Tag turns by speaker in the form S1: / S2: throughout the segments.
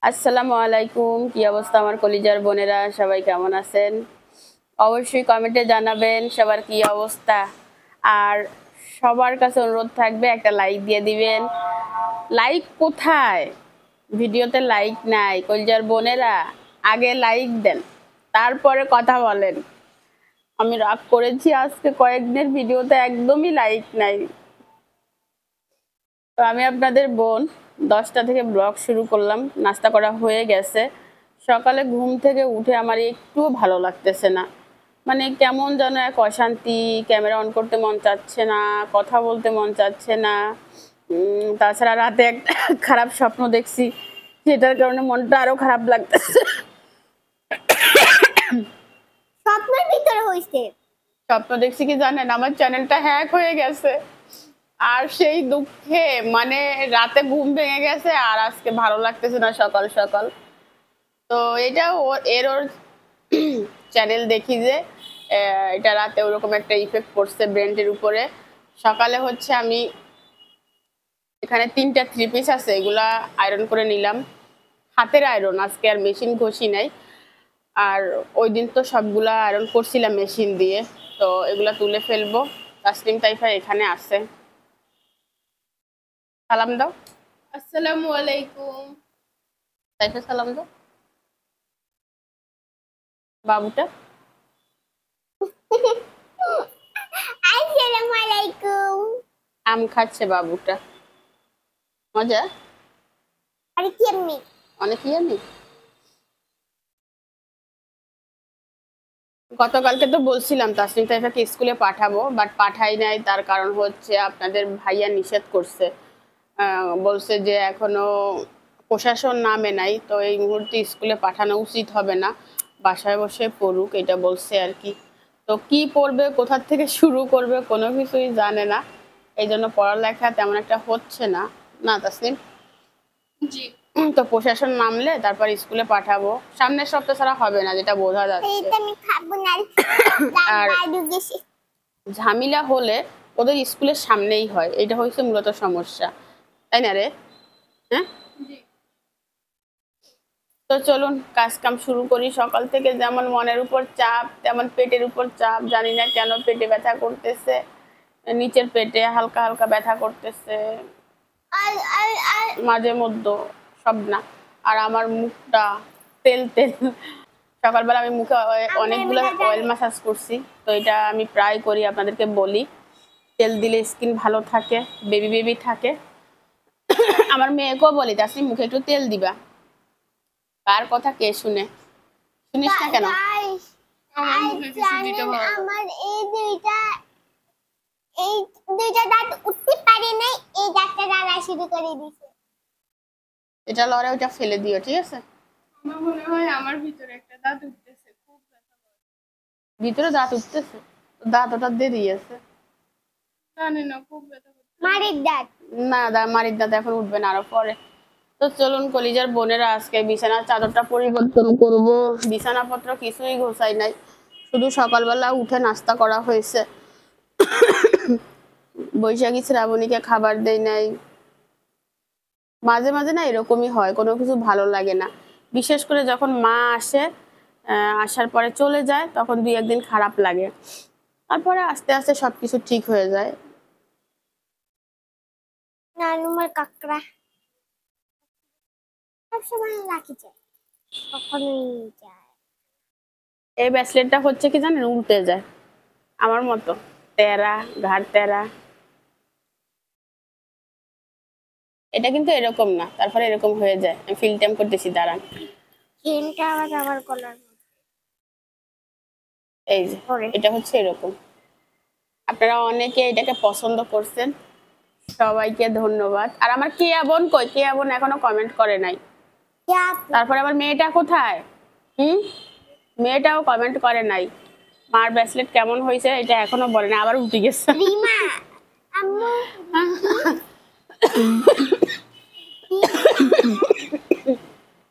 S1: আসসালামু আলাইকুম। কি অবস্থা আমার কলিজার বোনেরা, সবাই কেমন আছেন? অবশ্যই কমেন্টে জানাবেন সবার কি অবস্থা। আর সবার কাছে অনুরোধ থাকবে একটা লাইক দিয়ে দিবেন। লাইক কোথায়? ভিডিওতে লাইক নাই। কলিজার বোনেরা আগে লাইক দেন, তারপরে কথা বলেন। আমি রাগ করেছি, আজকে কয়েকদিনের ভিডিওতে একদমই লাইক নাই। তো আমি আপনাদের বোন 10টা থেকে ব্লগ শুরু করলাম। নাস্তা করা হয়ে গেছে। সকালে ঘুম থেকে উঠে আমার একটুও ভালো লাগতেছে না, মানে কেমন যেন এক অশান্তি। ক্যামেরা অন করতে মন চাচ্ছে না, কথা বলতে মন চাচ্ছে না। তাছাড়া রাতে একটা খারাপ স্বপ্ন দেখছি, যেটার কারণে মনটা আরো খারাপ লাগতেছে।
S2: স্বপ্নের ভিতরে হইছে।
S1: স্বপ্ন দেখছি কি জানেন, আমার চ্যানেলটা হ্যাক হয়ে গেছে। আর সেই দুঃখে মানে রাতে ঘুম ভেঙে গেছে, আর আজকে ভালো লাগতেছে না সকাল সকাল। তো এটা ওর চ্যানেল দেখি যে এটা রাতে ওরকম একটা ইফেক্ট পড়ছে ব্রেন্ডের উপরে। সকালে হচ্ছে আমি এখানে 3টা 3 পিস আছে, এগুলা আয়রন করে নিলাম। হাতের আয়রন, আজকে আর মেশিন ঘষি নাই। আর ওই দিন তো সবগুলা আয়রন করছিলাম মেশিন দিয়ে, তো এগুলা তুলে ফেলবো। তাসলিম তাইফা এখানে আছে, সালাম দাও।
S2: আসসালামু আলাইকুম।
S1: তাইফা সালাম দাও। বাবুটা
S2: আসসালামু আলাইকুম।
S1: আম খাচ্ছে বাবুটা, মজা।
S2: আরে কি এমনি?
S1: অনেক ইয়ামি। গতকালকে তো বলছিলাম তাসনিম তাইফাকে স্কুলে পাঠাবো, বাট পাঠাই নাই। তার কারণ হচ্ছে আপনাদের ভাইয়া নিষেধ করছে। বলছে যে এখনো প্রশাসন নামে নাই, তো এই মুহূর্তে স্কুলে পাঠানো উচিত হবে না, বাসায় বসে পড়ুক, এটা বলছে আর কি। তো কি পড়বে, কোথা থেকে শুরু করবে, কোনো কিছুই জানে না। এই জন্য পড়ালেখা তেমন একটা হচ্ছে না। না তাসনিম?
S2: জি।
S1: তো প্রশাসন নামলে তারপর স্কুলে পাঠাবো। সামনের সপ্তাহ ছাড়া হবে না, যেটা বোঝা যাচ্ছে।
S2: এইটা আমি খাবো না।
S1: আর
S2: দাদু গেছে।
S1: ঝামেলা হলে ওদের স্কুলের সামনেই হয়, এটা হচ্ছে মূলত সমস্যা, তাই না রে? হ্যাঁ, তো চলুন কাজ কাম শুরু করি। সকাল থেকে যেমন মনের উপর চাপ, তেমন পেটের উপর চাপ। জানি না কেন পেটে ব্যথা করতেছে, নিচের পেটে হালকা হালকা ব্যথা করতেছে
S2: আর আর আর
S1: মাঝে মধ্যে, সব না। আর আমার মুখটা তেল তেল। সকালবেলা আমি মুখে অনেকগুলো অয়েল ম্যাসাজ করছি, তো এটা আমি প্রায় করি, আপনাদেরকে বলি। তেল দিলে স্কিন ভালো থাকে, বেবি বেবি থাকে। আমার মেয়েকেও বলি তাসি মুখে একটু তেল দিবা। কার কথা কে শুনে? শুনিস না কেন?
S2: গাইস, আমার এই দুইটা দাঁত উঠতে পারে নাই, এই দাঁতটা দাঁড়া শুরু করে দিছে।
S1: এটা লড়ে, ওটা ফেলে দিও, ঠিক আছে?
S2: আমার মনে হয় আমার ভিতরে একটা দাঁত উঠতেছে, খুব ব্যথা করে।
S1: ভিতরে দাঁত উঠতেছে? দাঁত ওটা দেরি আছে।
S2: জানি না, খুব ব্যথা করে। মারির দাঁত?
S1: না, মারির দাঁত এখন উঠবে না, আরো পরে। তো চলুন কলিজার বোনেরা, আজকে বিছানার চাদরটা পরিবর্তন করব। বিছানাপত্র কিছুই গোছাই নাই, শুধু সকালবেলা উঠে নাস্তা করা হয়েছে। বৈশাখী শ্রাবণীকে খাবার দেই নাই। মাঝে মাঝে না এরকমই হয়, কোনো কিছু ভালো লাগে না। বিশেষ করে যখন মা আসে, আসার পরে চলে যায়, তখন 2-1 দিন খারাপ লাগে। তারপরে আস্তে আস্তে সবকিছু ঠিক হয়ে যায়।
S2: নানুমার কাকড়া সবসময় রাখি যায়, কখনোই যায়।
S1: এই ব্রেসলেটটা হচ্ছে কি জানেন, উল্টে যায় আমার মতো, তেরা, ঘাড় তেরা। এটা কিন্তু এরকম না, তারপরে এরকম হয়ে যায়। আমি ফিল টাইম করতেছি, দাঁড়ান।
S2: চেনটা আবার আমার গলার
S1: এই যে এটা হচ্ছে এরকম। আপনারা অনেকে এটাকে পছন্দ করছেন, সবাইকে ধন্যবাদ। আর আমার কেয়া বোন কই? কেয়া বোন এখনো কমেন্ট করে নাই। তারপরে আমার মেয়েটা কোথায়? মেয়েটাও কমেন্ট করে নাই। মার ব্রেসলেট কেমন হয়েছে এটা এখনো বলে না, আবার উঠে গেছে।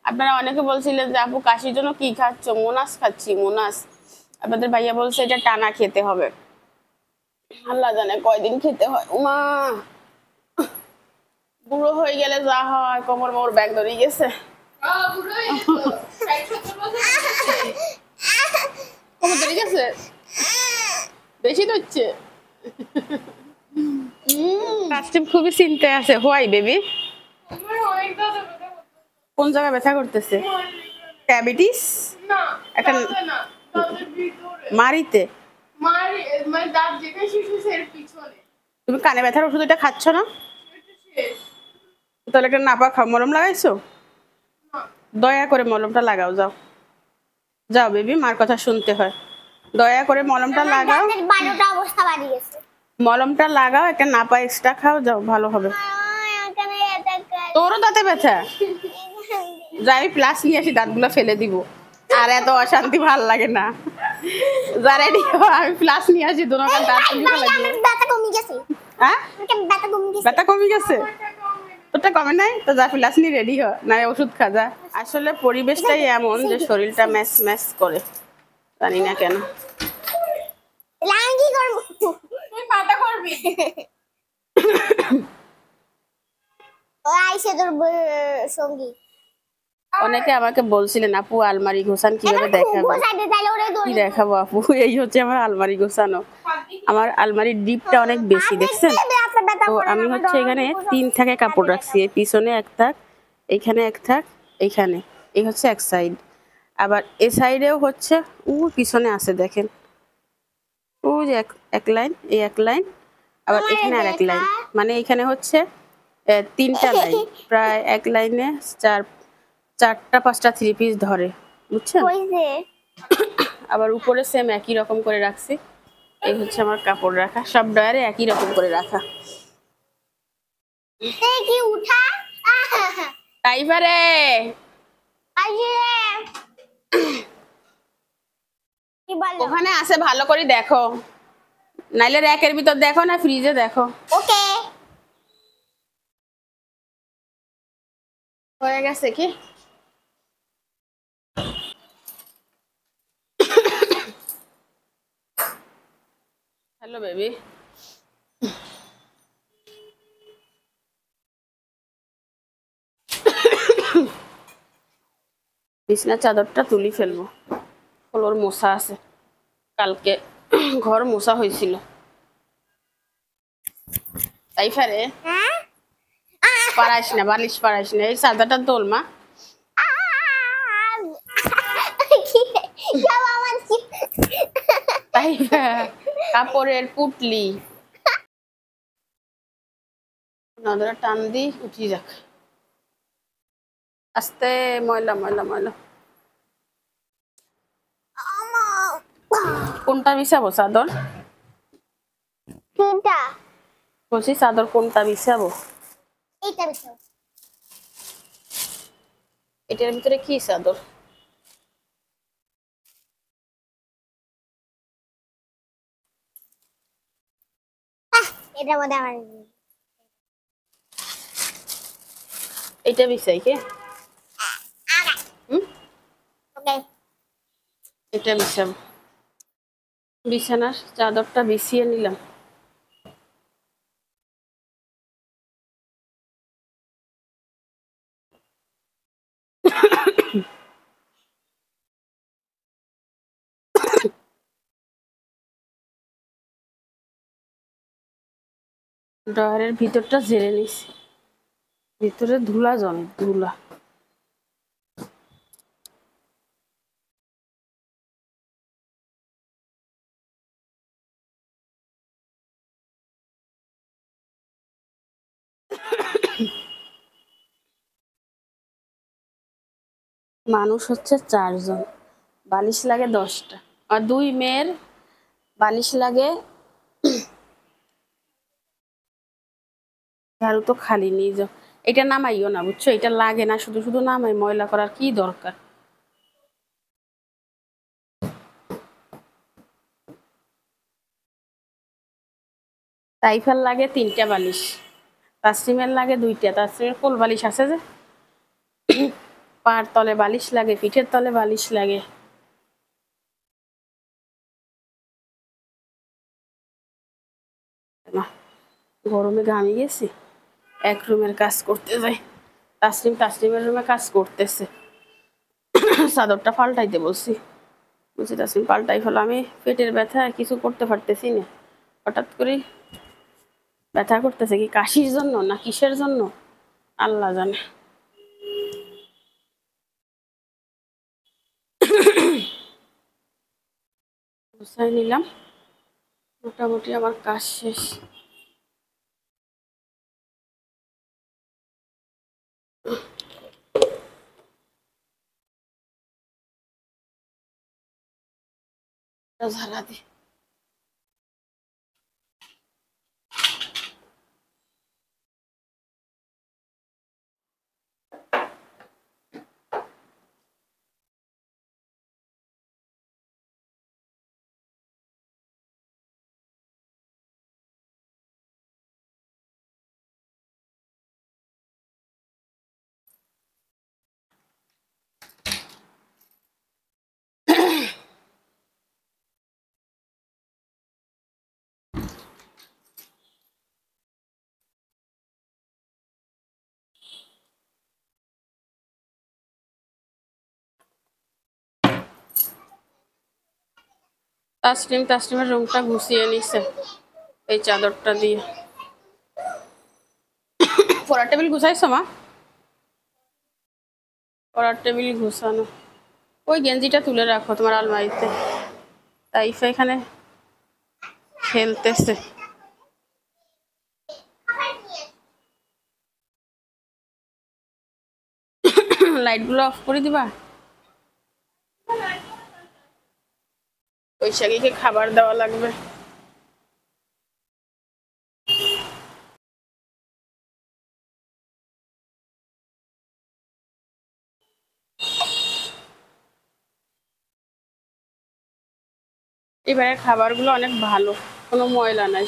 S1: আপনারা অনেকে বলছিলেন যে আপু কাশির জন্য কি খাচ্ছ? মোনাস খাচ্ছি, মোনাস। আপনাদের ভাইয়া বলছে এটা টানা খেতে হবে, আল্লাহ জানে কয়দিন খেতে হয়। মা বুড়ো হয়ে গেলে যা হয়, কোমর মোর ব্যাগ ধরে গেছে। ঠিক আছে, বেশি তো হচ্ছে। কাস্টিম খুবই চিন্তায় আছে। Why baby? কোন জায়গায় ব্যথা করতেছে? ডায়াবেটিস? একটা মারিতে? তুমি কানে ব্যথার ওষুধ এটা খাচ্ছ না? তাহলে একটা নাপা খাও। মলম লাগাইছো? দয়া করে মলমটা লাগাও, যাও যাও বেবি, মার কথা শুনতে হয়। দয়া করে মলমটা লাগাও।
S2: দাঁতের 12টা অবস্থা বাড়ি গেছে।
S1: মলমটা লাগাও, একটা নাপা এক্সট্রা খাও, যাও, ভালো হবে। তোরও দাঁতে ব্যথা? যাই প্লাস নিয়ে আসি, দাঁতগুলো ফেলে দিব। আর এত অশান্তি ভাল লাগে না। যা রেডি হো, আমি প্লাস নিয়ে আসি, দুটো দাঁত ফেলে দিব।
S2: ব্যথা কমে গেছে।
S1: হ্যাঁ,
S2: ব্যথা কমে গেছে।
S1: ব্যথা কমে গেছে? তোরটা কমে নাই তো? যা প্লাস নিয়ে রেডি হ, না ওষুধ খা যা। আসলে পরিবেশটাই এমন যে শরীরটা ম্যাচ ম্যাচ করে, জানি না কেন।
S2: আমি কি করবো?
S1: তুই পাতা করবি।
S2: ও আইসে তোর সঙ্গী।
S1: অনেকে আমাকে বলছিলেন আপু আলমারি গোছান কিভাবে দেখাবো।
S2: গোছাইতে চাইলে ওরে
S1: কি দেখাবো আপু? এই হচ্ছে আমার আলমারি গোছানো। আমার আলমারির ডিপটা অনেক বেশি, দেখছেন তো? আমি হচ্ছে এখানে 3 থাকে কাপড় রাখছি, এই পিছনে এক থাক, এইখানে এক থাক, এইখানে, এই হচ্ছে এক সাইড। আবার এ সাইডেও হচ্ছে পিছনে আছে, দেখেন ও যে এক লাইন, এই এক লাইন, আবার এখানে আর এক লাইন, মানে এখানে হচ্ছে 3টা লাইন, প্রায় এক লাইনে 4টা 5টা 3 পিস ধরে, বুঝছেন? আবার উপরে সেম একই রকম করে রাখছি। এই হচ্ছে আমার কাপড় রাখা, সব ড্রয়ারে একই রকম করে রাখা।
S2: কি উঠা
S1: তাই পারে। ওখানে আছে, ভালো করে দেখো, নাইলে র্যাকের ভিতর দেখো, না ফ্রিজে দেখো।
S2: ওকে,
S1: হয়ে গেছে কি? Hello baby. বিছনার চাদরটা তুলি ফেলবো, ফ্লোর মোছা আছে, কালকে ঘর মোছা হয়েছিল। তাই পারে, পারাইস না, বালিশ পারাইস না, এই চাদরটা তোল মা। তাই কাপড়ের পুটলি নদরা টান দি উঠি যাক, আস্তে, ময়লা ময়লা ময়লা। কোনটা বিছাবো চাদর?
S2: তিনটা,
S1: বলছি চাদর কোনটা বিছাবো?
S2: এইটা বিছাও।
S1: এটার ভিতরে কি চাদর?
S2: এটার মধ্যে আমার
S1: এটা বিছাই কে?
S2: ওকে,
S1: এটা বিছাবো। বিছানার চাদরটা বিছিয়ে নিলাম। ড্রয়ারের ভিতরটা ঝেড়ে নিছি, ভিতরে ধুলা জমে, ধুলা। মানুষ হচ্ছে 4 জন, বালিশ লাগে 10টা, আর 2 মেয়ের বালিশ লাগে। ঝাড়ু তো খালি নিয়ে যাও, এটা নামাইও না, বুঝছো? এটা লাগে না, শুধু শুধু নামাই, ময়লা করার কি দরকার? তাইফার লাগে 3টা বালিশ, তাসরিমের লাগে 2টা। তাসরিমের কোল বালিশ আছে যে, পার তলে বালিশ লাগে, পিঠের তলে বালিশ লাগে। না, গরমে ঘামে গেছি, এক রুমের কাজ করতে যাই। তাসলিমের রুমে কাজ করতেছে। চাদরটা পাল্টাইতে বলছি, বলছি তাসলিম পাল্টাই ফেলো। আমি পেটের ব্যথা কিছু করতে পারতেছি না, হঠাৎ করে ব্যথা করতেছে, কি কাশির জন্য না কিসের জন্য আল্লাহ জানে। গুছাই নিলাম, মোটামুটি আমার কাজ শেষ। ঝাড়া দি। তাসলিমের রুমটা গুছিয়ে নিছে এই চাদরটা দিয়ে। পড়ার টেবিল গুছাইছো মা? পড়ার টেবিল গুছানো। ওই গেঞ্জিটা তুলে রাখো তোমার আলমারিতে। তাইফা এখানে খেলতেছে। লাইটগুলো অফ করে দিবা। বৈশাখীকে খাবার দেওয়া লাগবে। এবারে খাবারগুলো অনেক ভালো, কোনো ময়লা নাই।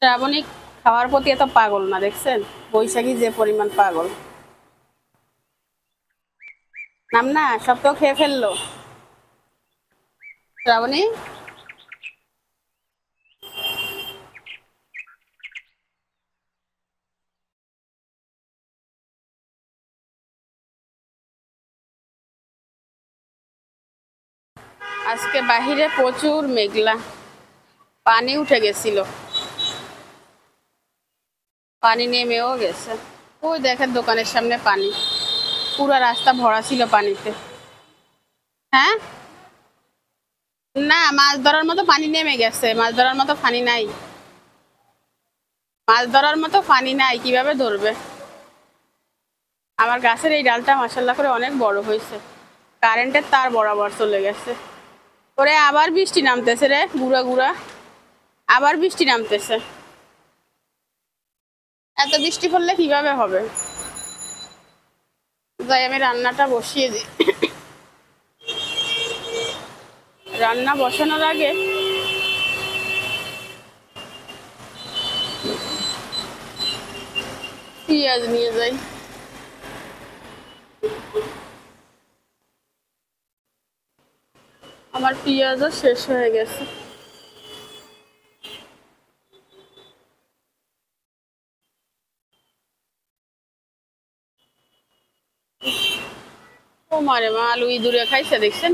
S1: শ্রাবণী খাওয়ার প্রতি এত পাগল না, দেখছেন? বৈশাখী যে পরিমাণ পাগল। নাম না সব তো খেয়ে ফেললো শ্রাবণী। আজকে বাহিরে প্রচুর মেঘলা, পানি উঠে গেছিল, পানি নেমেও গেছে। ওই দেখেন দোকানের সামনে পানি, পুরো রাস্তা ভরা ছিল পানিতে। হ্যাঁ না, মাছ ধরার মতো পানি নেমে গেছে, মাছ ধরার মতো পানি নাই, মাছ ধরার মতো পানি নাই, কিভাবে ধরবে? আমার গাছের এই ডালটা মাশাআল্লাহ করে অনেক বড় হয়েছে, কারেন্টের তার বরাবর চলে গেছে। ওরে আবার বৃষ্টি নামতেছে রে, গুড়া গুড়া, আবার বৃষ্টি নামতেছে। এত বৃষ্টি পড়লে কিভাবে হবে? যাই আমি রান্নাটা বসিয়ে দিই। রান্না বসানোর আগে পেঁয়াজ নিয়ে যাই। আমার পেঁয়াজও শেষ হয়ে গেছে। ও মারে মা, আলু ইঁদুরে খাইছে, দেখছেন?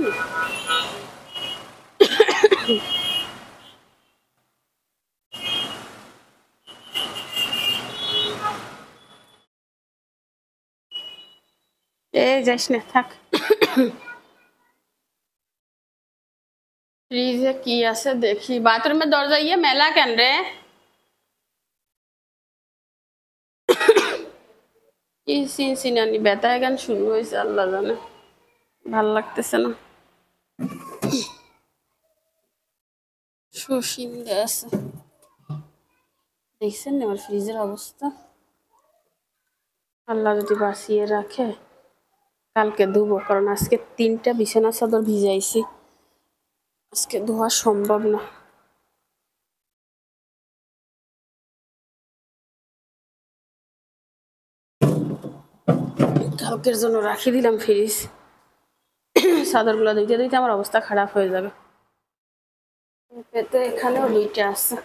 S1: যাইস না, থাক। ফ্রিজে কি আছে দেখি। বাথরুমের দরজা ইয়ে মেলা কেন রে? কি সিনসিনানি ব্যথা এখন শুরু হয়েছে, আল্লাহ জানে, ভাল লাগতেছে না। সুসিন্দে আছে, দেখছেন না আমার ফ্রিজের অবস্থা? আল্লাহ যদি বাঁচিয়ে রাখে কালকে ধুবো, কারণ আজকে 3টা বিছানা চাদর ভিজাইছি, আজকে ধোয়া সম্ভব না। কালকের জন্য রাখি দিলাম ফ্রিজ। চাদরগুলো ধুইতে ধুইতে আমার অবস্থা খারাপ হয়ে যাবে। পেঁপে এখানেও 2টা আছে।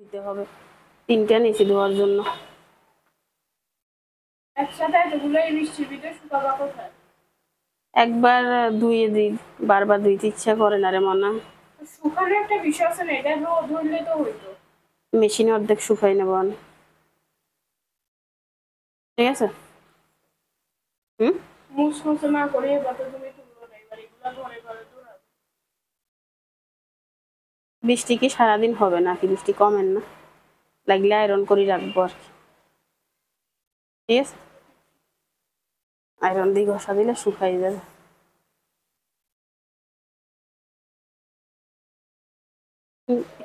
S1: দিতে হবে, 3টা নিয়েছি ধোয়ার জন্য।
S3: একসাথে এতগুলোই বৃষ্টির ভিতরে শুকাবা কোথায়?
S1: একবার ধুয়ে দিই, বারবার ধুইতে ইচ্ছা করে না রে মনা।
S3: শুকানোর একটা বিষয় আছে না, এটা রোদ ধরলে তো হইতো।
S1: মেশিনে অর্ধেক শুকাই নেব আমি, ঠিক আছে?
S3: মুসমুসে না করে এবার তো তুমি তুলবো না, এবার এগুলা ঘরে ঘরে তো রাখো।
S1: বৃষ্টি কি সারাদিন হবে নাকি? বৃষ্টি কমেন না, লাগলে আয়রন করে রাখবো আর কি, ঠিক আছে? আয়রন দিয়ে ঘষা দিলে শুকাই যাবে।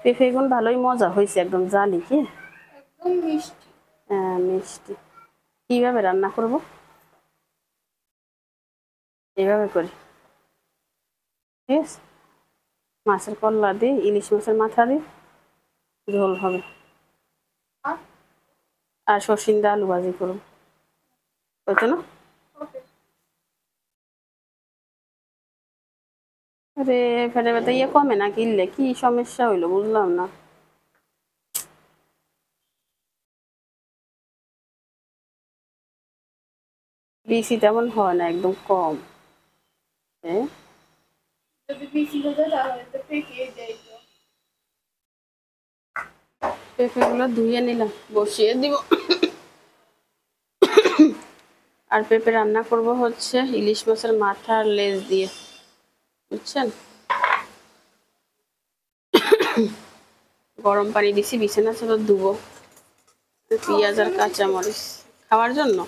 S1: পেঁপে গুণ ভালোই মজা হয়েছে, একদম জালি কি
S3: একদম মিষ্টি।
S1: হ্যাঁ মিষ্টি। কিভাবে রান্না করব? এইভাবে করি, ঠিক আছে? মাছের কল্লা দিয়ে, ইলিশ মাছের মাথা দিয়ে ঝোল হবে, আর সরষিন্দা আলু ভাজি করব, হয়তো না? আরে ফেরে বেতা ইয়ে কমে না কিনলে কি সমস্যা হইলো বুঝলাম না। বেশি তেমন হয় না, একদম কম। হ্যাঁ
S3: যদি বেশি হতো তাহলে তো পেকে যাইতো।
S1: পেঁপেগুলো ধুয়ে নিলাম, বসিয়ে দিব। আর পেঁপে রান্না করব হচ্ছে ইলিশ মাছের মাথা আর লেজ দিয়ে, বুঝছেন? গরম পানি দিছি, বিছানা চাদর ধুবো, পেঁয়াজ আর কাঁচামরিচ খাওয়ার জন্য।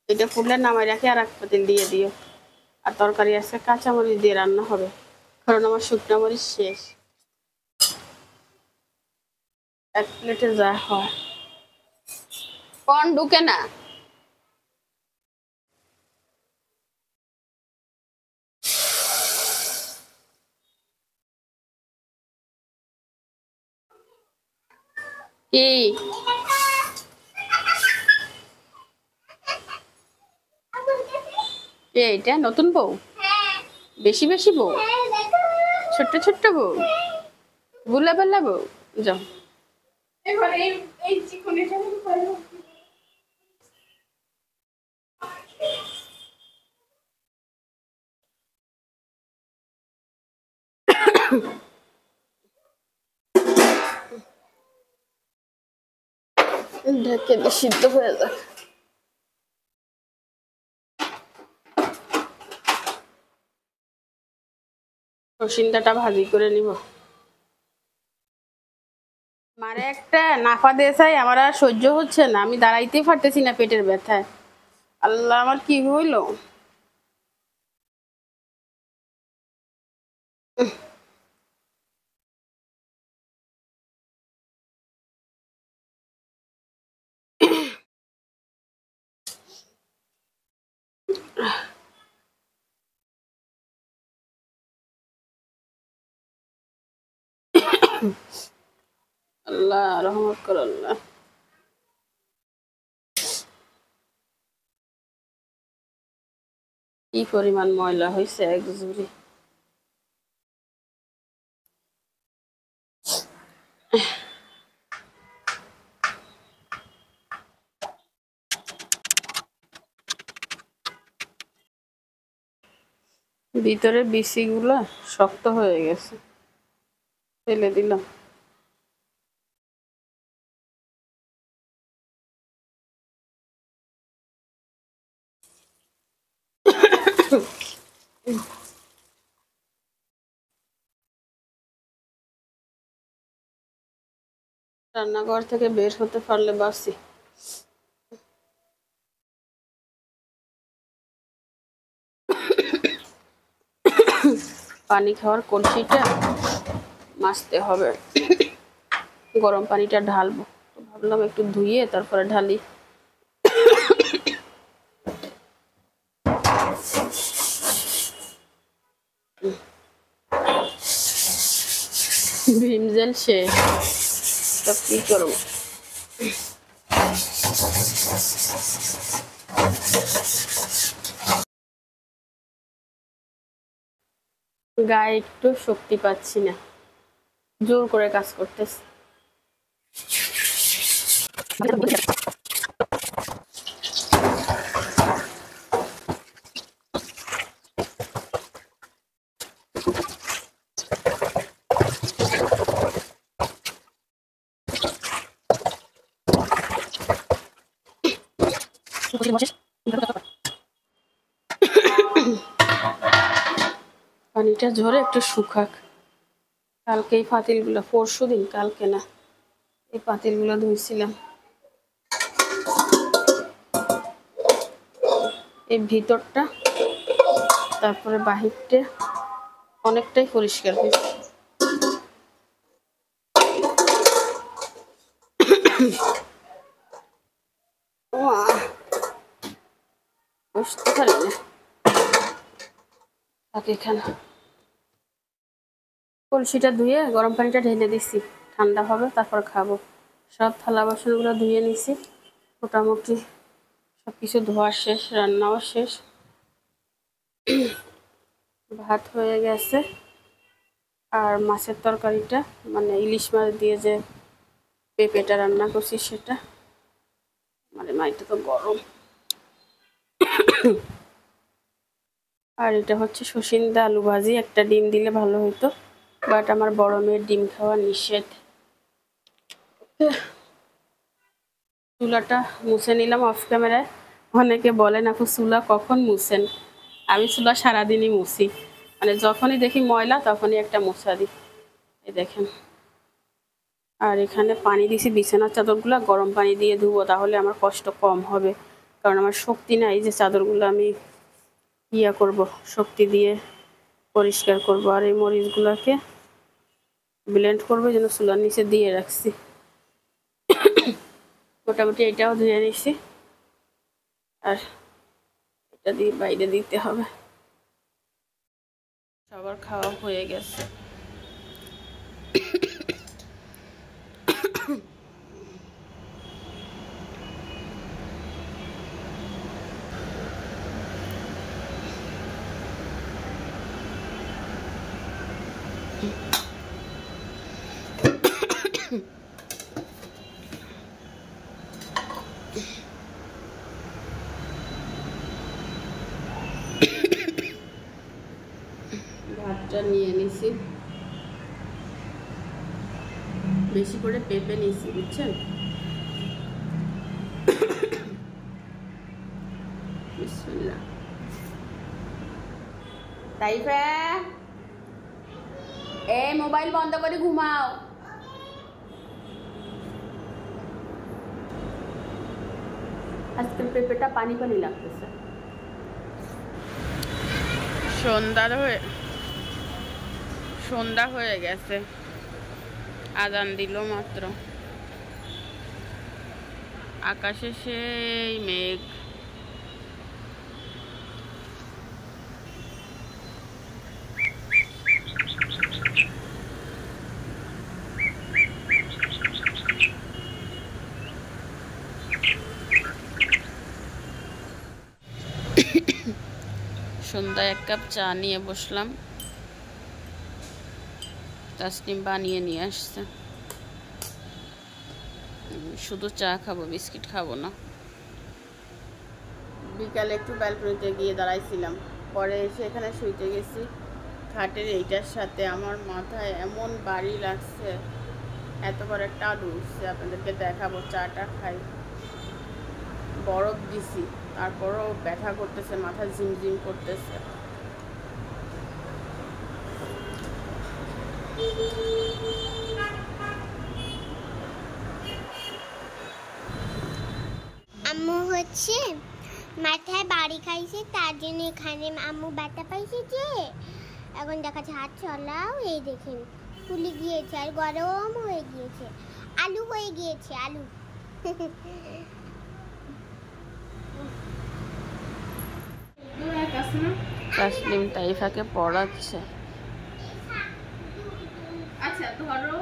S1: এটা ফুটলে নামাই রাখি, আর এক পাতিল দিয়ে দিও। আর তরকারি আছে, কাঁচামরিচ দিয়ে রান্না হবে, কারণ আমার শুকনো মরিচ শেষ। এক প্লেটে যা হয়। কোন ঢুকে না? কি এইটা নতুন বউ? বেশি বেশি বউ? ছোট্ট ছোট্ট বউ? বুলা বাল্লা বউ? যাও।
S3: এবার এই এই চিকনিটা ভালো।
S1: ঢেকে দিয়ে সিদ্ধ হয়ে যাক। রসিন্দাটা ভাজি করে নিব। মারে একটা নাফা দেশাই আমার আর সহ্য হচ্ছে না, আমি দাঁড়াইতেই পারতেছি না পেটের ব্যথায়। আল্লাহ, আমার কি হইলো? আল্লাহ রহমত কর আল্লাহ। কি পরিমাণ ময়লা হয়েছে এক জুড়ি। ভিতরে বিচিগুলা শক্ত হয়ে গেছে, ফেলে দিলাম। রান্নাঘর থেকে বের হতে পারলে বাসি। পানি খাওয়ার কলসিটা মাজতে হবে, গরম পানিটা ঢালবো, ভাবলাম একটু ধুইয়ে তারপরে ঢালি। জেল শেষ, তো কি করবো। গায়ে একটু শক্তি পাচ্ছি না, জোর করে কাজ করতেছে। পানিটা ঝরে একটু শুকাক। কালকে এই পাতিলগুলো, পরশু দিন, কালকে না, এই পাতিলগুলো ধুইছিলাম। এই ভিতরটা তারপরে বাহিরটা অনেকটাই পরিষ্কার হয়েছে। বসতে পারি না, এখানে কলসিটা ধুয়ে গরম পানিটা ঢেলে দিছি, ঠান্ডা হবে তারপর খাবো। সব থালা বাসনগুলো ধুয়ে নিছি, মোটামুটি সব কিছু ধোয়া শেষ, রান্নাও শেষ। ভাত হয়ে গেছে, আর মাছের তরকারিটা মানে ইলিশ মাছ দিয়ে যে পেঁপেটা রান্না করছি সেটা, মানে মাইটা তো গরম। আর এটা হচ্ছে সসিন্দা আলু ভাজি, একটা ডিম দিলে ভালো হতো, বাট আমার বড় মেয়ের ডিম খাওয়া নিষেধ। চুলাটা মুছে নিলাম অফ ক্যামেরায়। অনেকে বলেন আপু চুলা কখন মুছেন? আমি চুলা সারাদিনই মুছি, মানে যখনই দেখি ময়লা তখনই একটা মুছা দিই। এই দেখেন। আর এখানে পানি দিছি, বিছানার চাদরগুলো গরম পানি দিয়ে ধুবো, তাহলে আমার কষ্ট কম হবে, কারণ আমার শক্তি নাই যে চাদরগুলো আমি ইয়া করব, শক্তি দিয়ে পরিষ্কার করব। আর এই মরিচগুলোকে ব্লেন্ড করবো, যেন চুলার নিচে দিয়ে রাখছি। মোটামুটি এটাও ধুয়ে নিছি, আর এটা দিয়ে বাইরে দিতে হবে। সবার খাওয়া হয়ে গেছে। ভাতটা নিয়ে নিছি, বেশি করে পেঁপে নিছি, বুঝছেন? বিসমিল্লাহ। তাইফা, এই মোবাইল বন্ধ করে ঘুমাও। আজকাল পেঁপেটা পানি পানি লাগতেছে। সন্ধ্যা হয়ে গেছে, আজান দিল মাত্র। আকাশে সেই মেঘ। সন্ধ্যায় এক কাপ চা নিয়ে বসলাম, তাসনিম বানিয়ে নিয়ে আসছে। শুধু চা খাবো, বিস্কিট খাবো না। বিকালে একটু ব্যালকনিতে গিয়ে দাঁড়াইছিলাম, পরে এসে এখানে শুইতে গেছি খাটের এইটার সাথে। আমার মাথায় এমন বাড়ি লাগছে, এত বড় একটা আলু উঠছে, আপনাদেরকে দেখাবো। চাটা খাই, বরফ দিছি, তারপরও ব্যথা করতেছে, মাথা ঝিমঝিম করতেছে।
S2: আম্মু হচ্ছে মাথায় বাড়ি খাইছে, তার জন্য এখানে আম্মু ব্যথা পাইছে, যে এখন দেখাচ্ছে হাত চলাও। এই দেখেন ফুলে গিয়েছে আর গরম হয়ে গিয়েছে, আলু হয়ে গিয়েছে, আলু।
S1: তাসনিম তাইফাকে পড়াচ্ছে।
S3: আচ্ছা আচ্ছা ধরো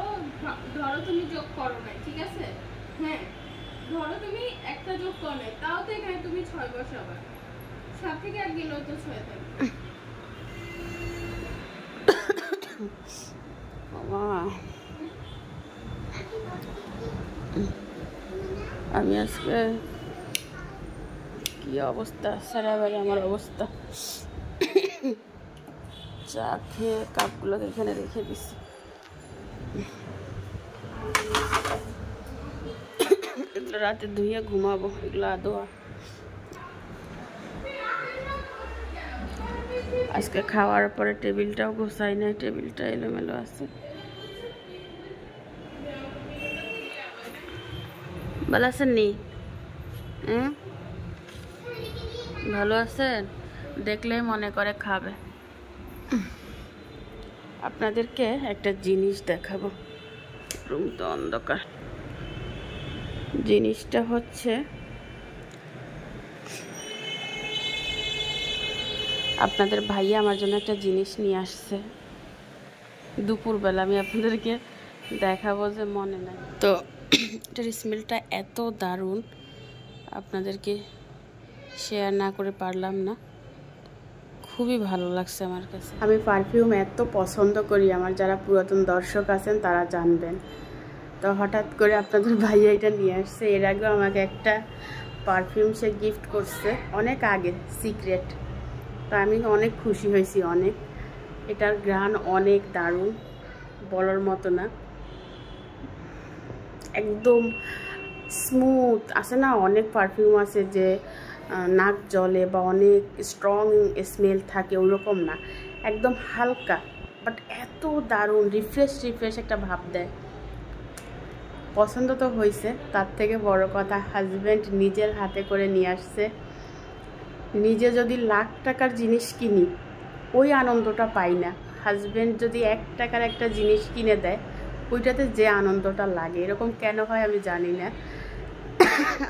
S3: ধরো তুমি যোগ করো নাই, ঠিক আছে? হ্যাঁ, ধরো তুমি একটা যোগ করো নাই, তাও তো এখানে তুমি 6 বসাবা। 7 থেকে 8 গেলেও তো 6 থাকবে।
S1: আমি আজকে কি অবস্থা, সারা বেলা আমার অবস্থা। চা খেয়ে কাপগুলোকে এখানে রেখে দিচ্ছি। এগুলো রাতে ধুয়ে ঘুমাবো, এগুলো আদোয়া। আজকে খাওয়ার পরে টেবিলটাও গোছাই নাই, টেবিলটা এলোমেলো আছে। ভালো আছেন নি? ভালো আছেন? দেখলেই মনে করে খাবে। আপনাদেরকে একটা জিনিস দেখাবো, রুম তো অন্ধকার। জিনিসটা হচ্ছে আপনাদের ভাইয়া আমার জন্য একটা জিনিস নিয়ে আসছে দুপুরবেলা, আমি আপনাদেরকে দেখাবো যে মনে নাই। তো এটার স্মেলটা এত দারুণ, আপনাদেরকে শেয়ার না করে পারলাম না। খুবই ভালো লাগছে আমার কাছে। আমি পারফিউম এত পছন্দ করি, আমার যারা পুরাতন দর্শক আছেন তারা জানবেন। তো হঠাৎ করে আপনাদের ভাইয়া এটা নিয়ে আসছে। এর আগেও আমাকে একটা পারফিউম সে গিফট করছে অনেক আগে, সিক্রেট। তো আমি অনেক খুশি হয়েছি, অনেক। এটার ঘ্রাণ অনেক দারুণ, বলার মতো না। একদম স্মুথ আছে না, অনেক পারফিউম আছে যে নাক জ্বলে বা অনেক স্ট্রং স্মেল থাকে, ওরকম না, একদম হালকা, বাট এত দারুণ রিফ্রেশ একটা ভাব দেয়। পছন্দ তো হয়েছে, তার থেকে বড় কথা হাজব্যান্ড নিজের হাতে করে নিয়ে আসছে। নিজে যদি লাখ টাকার জিনিস কিনি ওই আনন্দটা পাই না। হাজব্যান্ড যদি 1 টাকার একটা জিনিস কিনে দেয় ওইটাতে যে আনন্দটা লাগে, এরকম কেন হয় আমি জানি না।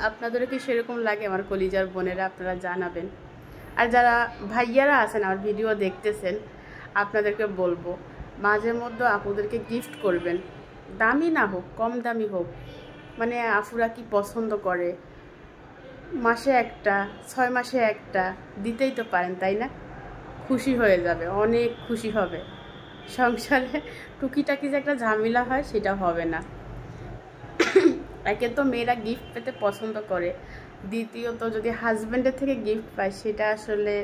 S1: আপনাদেরও কি সেরকম লাগে আমার কলিজার বোনেরা? আপনারা জানাবেন। আর যারা ভাইয়ারা আছেন আমার ভিডিও দেখতেছেন, আপনাদেরকে বলবো মাঝে মধ্যে আপুদেরকে গিফট করবেন, দামি না হোক, কম দামি হোক। মানে আফুরা কি পছন্দ করে, মাসে একটা, 6 মাসে একটা দিতেই তো পারেন, তাই না? খুশি হয়ে যাবে, অনেক খুশি হবে। সংসারে টুকিটাকি যে একটা ঝামেলা হয় সেটা হবে না। একে তো মেয়েরা গিফট পেতে পছন্দ করে, দ্বিতীয়ত যদি হাজব্যান্ডের থেকে গিফট পায় সেটা আসলে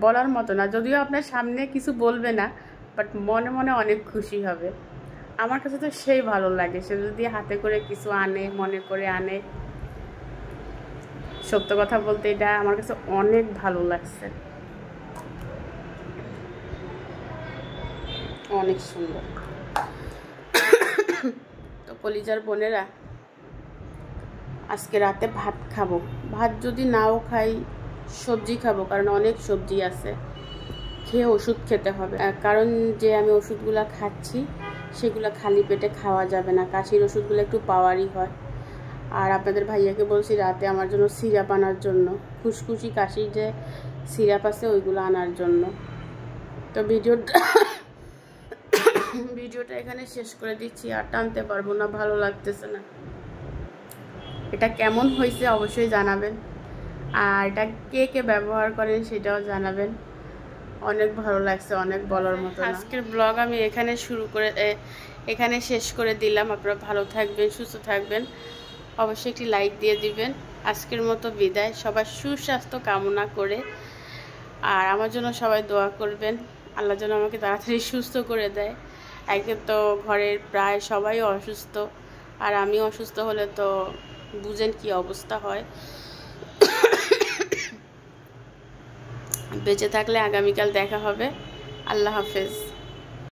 S1: বলার মতো না। যদিও আপনার সামনে কিছু বলবে না, বাট মনে মনে অনেক খুশি হবে। আমার কাছে তো সেই ভালো লাগে, সে যদি হাতে করে কিছু আনে, মনে করে আনে। সত্য কথা বলতে এটা আমার কাছে অনেক ভালো লাগছে, অনেক সুন্দর। তো কলিজার বোনেরা, আজকে রাতে ভাত খাবো। ভাত যদি নাও খাই সবজি খাবো, কারণ অনেক সবজি আছে। খেয়ে ওষুধ খেতে হবে, কারণ যে আমি ওষুধগুলো খাচ্ছি সেগুলো খালি পেটে খাওয়া যাবে না। কাশির ওষুধগুলো একটু পাওয়ারই হয়। আর আপনাদের ভাইয়াকে বলছি রাতে আমার জন্য সিরাপ আনার জন্য, খুশখুশি কাশির যে সিরাপ আছে ওইগুলো আনার জন্য। তো ভিডিওটা এখানে শেষ করে দিচ্ছি, আর টানতে পারবো না, ভালো লাগতেছে না। এটা কেমন হয়েছে অবশ্যই জানাবেন, আর এটা কে কে ব্যবহার করেন সেটাও জানাবেন। অনেক ভালো লাগছে, অনেক বলার মতো না। আজকের ব্লগ আমি এখানে শেষ করে দিলাম। আপনারা ভালো থাকবেন, সুস্থ থাকবেন, অবশ্যই একটি লাইক দিয়ে দিবেন। আজকের মতো বিদায়, সবার সুস্বাস্থ্য কামনা করে। আর আমার জন্য সবাই দোয়া করবেন, আল্লাহ যেন আমাকে তাড়াতাড়ি সুস্থ করে দেয়। একে তো ঘরের প্রায় সবাই অসুস্থ, আর আমি অসুস্থ হলে তো বুঝেন কি অবস্থা হয়। বেঁচে থাকলে আগামীকাল দেখা হবে। আল্লাহ হাফেজ।